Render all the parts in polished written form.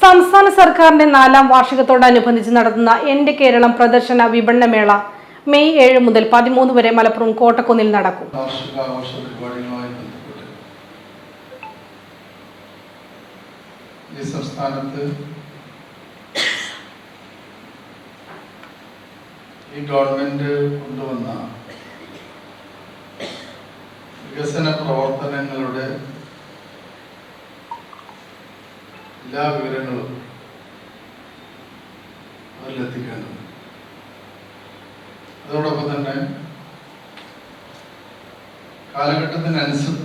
സംസ്ഥാന സർക്കാരിന്റെ 4ാം വാർഷികത്തോടനുബന്ധിച്ച് നടത്തുന്ന എന്റെ കേരളം പ്രദർശന വിപണന മേള മെയ് 7 മുതൽ 13 വരെ മലപ്പുറം കോട്ടക്കുന്നിൽ നടക്കും. ഈ സംസ്ഥാനത്ത് ഈ ഗവൺമെന്റ് കൊണ്ടുവന്ന വികസന പ്രവർത്തനങ്ങളുടെ എല്ലാ വിവരങ്ങളും അതിലെത്തിക്കേണ്ടത്. അതോടൊപ്പം തന്നെ കാലഘട്ടത്തിനനുസരിച്ച്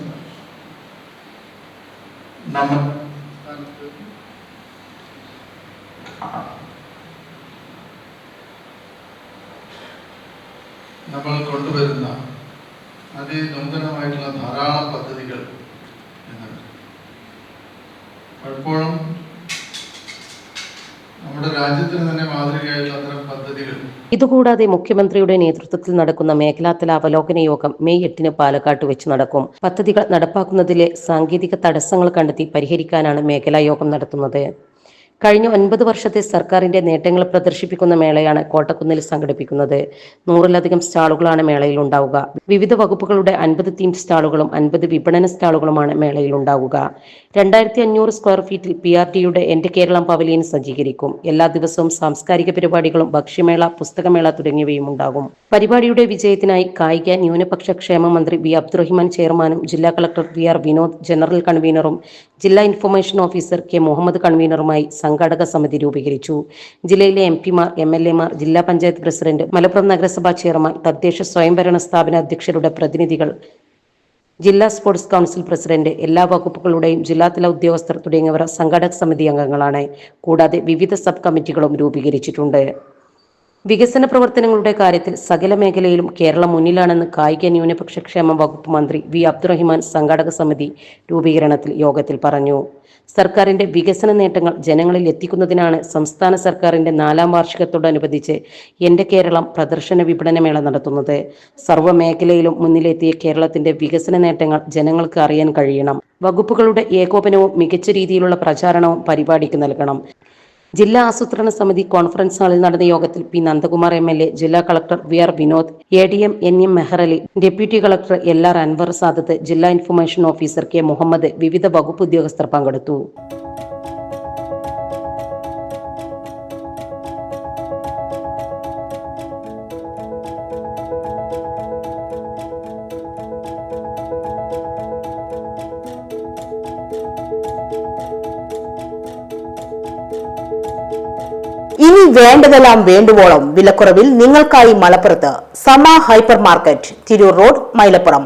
നമ്മൾ കൊണ്ടുവരുന്ന അതിനൂതനമായിട്ടുള്ള ധാരാളം പദ്ധതികൾ എന്നുണ്ട്. പലപ്പോഴും നമ്മുടെ രാജ്യത്തിന് തന്നെ മാതൃകയായിട്ടുള്ള അത്തരം പദ്ധതികൾ. ഇതുകൂടാതെ മുഖ്യമന്ത്രിയുടെ നേതൃത്വത്തിൽ നടക്കുന്ന മേഖലാതല അവലോകന യോഗം മെയ് 8 പാലക്കാട്ട് വെച്ച് നടക്കും. പദ്ധതികൾ നടപ്പാക്കുന്നതിലെ സാങ്കേതിക തടസ്സങ്ങൾ കണ്ടെത്തി പരിഹരിക്കാനാണ് മേഖലാ യോഗം നടത്തുന്നത്. കഴിഞ്ഞ 9 വർഷത്തെ സർക്കാരിന്റെ നേട്ടങ്ങൾ പ്രദർശിപ്പിക്കുന്ന മേളയാണ് കോട്ടക്കുന്നിൽ സംഘടിപ്പിക്കുന്നത്. 100-ലധികം സ്റ്റാളുകളാണ് മേളയിൽ ഉണ്ടാവുക. വിവിധ വകുപ്പുകളുടെ 50 തീം സ്റ്റാളുകളും 50 വിപണന സ്റ്റാളുകളുമാണ് മേളയിൽ ഉണ്ടാവുക. 2500 സ്ക്വയർ ഫീറ്റിൽ PRTയുടെ എന്റെ കേരളം പവലിയൻ സജ്ജീകരിക്കും. എല്ലാ ദിവസവും സാംസ്കാരിക പരിപാടികളും ഭക്ഷ്യമേള, പുസ്തകമേള തുടങ്ങിയവയും ഉണ്ടാകും. പരിപാടിയുടെ വിജയത്തിനായി കായിക ന്യൂനപക്ഷ ക്ഷേമ മന്ത്രി വി അബ്ദുറഹിമാൻ ചെയർമാനും ജില്ലാ കളക്ടർ VR വിനോദ് ജനറൽ കൺവീനറും ജില്ലാ ഇൻഫർമേഷൻ ഓഫീസർ K മുഹമ്മദ് കൺവീനറുമായി സംഘാടക സമിതി രൂപീകരിച്ചു. ജില്ലയിലെ MP മാർ, MLA മാർ, ജില്ലാ പഞ്ചായത്ത് പ്രസിഡന്റ്, മലപ്പുറം നഗരസഭാ ചെയർമാൻ, തദ്ദേശ സ്വയംഭരണ സ്ഥാപന അധ്യക്ഷരുടെ പ്രതിനിധികൾ, ജില്ലാ സ്പോർട്സ് കൗൺസിൽ പ്രസിഡന്റ്, എല്ലാ വകുപ്പുകളുടെയും ജില്ലാതല ഉദ്യോഗസ്ഥർ തുടങ്ങിയവർ സംഘാടക സമിതി അംഗങ്ങളാണ്. കൂടാതെ വിവിധ സബ് കമ്മിറ്റികളും രൂപീകരിച്ചിട്ടുണ്ട്. വികസന പ്രവർത്തനങ്ങളുടെ കാര്യത്തിൽ സകല മേഖലയിലും കേരളം മുന്നിലാണെന്ന് കായിക ന്യൂനപക്ഷ ക്ഷേമ വകുപ്പ് മന്ത്രി വി അബ്ദുറഹിമാൻ സംഘാടക സമിതി രൂപീകരണത്തിൽ യോഗത്തിൽ പറഞ്ഞു. സർക്കാരിന്റെ വികസന നേട്ടങ്ങൾ ജനങ്ങളിൽ എത്തിക്കുന്നതിനാണ് സംസ്ഥാന സർക്കാരിന്റെ 4ാം വാർഷികത്തോടനുബന്ധിച്ച് എന്റെ കേരളം പ്രദർശന വിപണനമേള നടത്തുന്നത്. സർവ്വ മേഖലയിലും മുന്നിലെത്തിയ കേരളത്തിന്റെ വികസന നേട്ടങ്ങൾ ജനങ്ങൾക്ക് അറിയാൻ കഴിയണം. വകുപ്പുകളുടെ ഏകോപനവും മികച്ച രീതിയിലുള്ള പ്രചാരണവും പരിപാടിക്ക് നൽകണം. ജില്ലാ ആസൂത്രണ സമിതി കോൺഫറൻസ് ഹാളിൽ നടന്ന യോഗത്തിൽ P നന്ദകുമാർ MLA, ജില്ലാ collector VR Vinod, ADM NM Mehrali, deputy collector LR Anwar Sadath, ജില്ലാ ഇൻഫർമേഷൻ ഓഫീസർ K മുഹമ്മദ്, വിവിധ വകുപ്പ് ഉദ്യോഗസ്ഥർ പങ്കെടുത്തു. ഇനി വേണ്ടതെല്ലാം വേണ്ടുവോളം വിലക്കുറവിൽ നിങ്ങൾക്കായി മലപ്പുറത്ത് സമ hyper market, Tirur road, Mylapuram.